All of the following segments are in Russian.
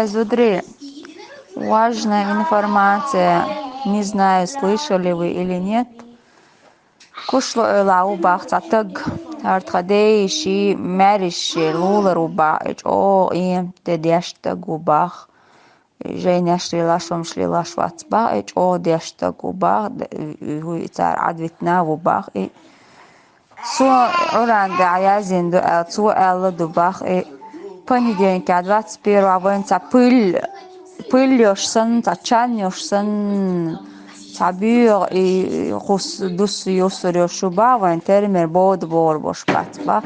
Зудри, важная информация, не знаю, слышали вы или нет. Кушло лау бах цатаг, артхадей ши мэриши лула руба, о им те дештагу бах. Женя шлилашом шлилашвац бах, о дештагу бах, хуй цар адвитна бах. Су оран да язин до су элла до бах. Понедельник, 21 августа, пыльёшсан, тачанёшсан, табир и хус дус ёсорёшу ба, ван термер bod бор бош батба.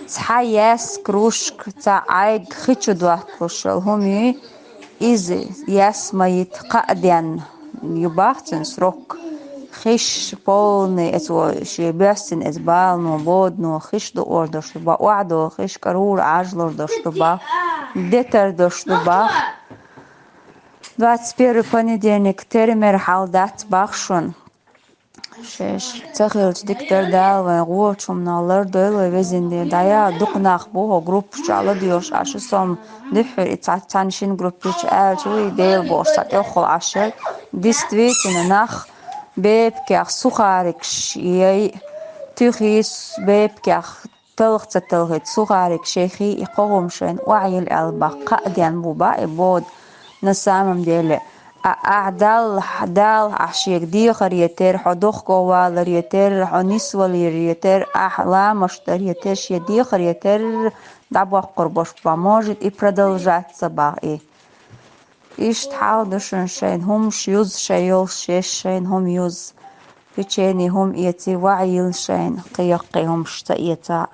Цхаяс кружк, ца айг хичудват кушал, хуми из яс маит қадян, юбахтен срок. خش полный это шебястин это бал но bod но خش до ордо чтобы уадо خش карур ажлор до чтобы детер до чтобы 21 понедельник термер халдат бахшон шеш цахилч диктор дал гочум налар дойло везинде дая дукнах бо групп чала диош ашу сом дифер цаншин группич ачуи дел босат охол ашер действительно нах بيبكح سخارك يي تخيس بيبكح تلغت تلغت سخارك شيخي يقوم شين وعي البقاء ديان بوبا بود نسامم ديال أعدال حدال عشيك دي خريتر حدوخ قوال ريتر حنيس وليتر أحلام اشتريتر شيدي خريتر دعوة قربوش поможет и продолжаться ба и إيش تحاول شين هم شيوز شيول شيش شين هم يوز في تشيني هم إيتي وعيل شين قيقي هم شتأيتا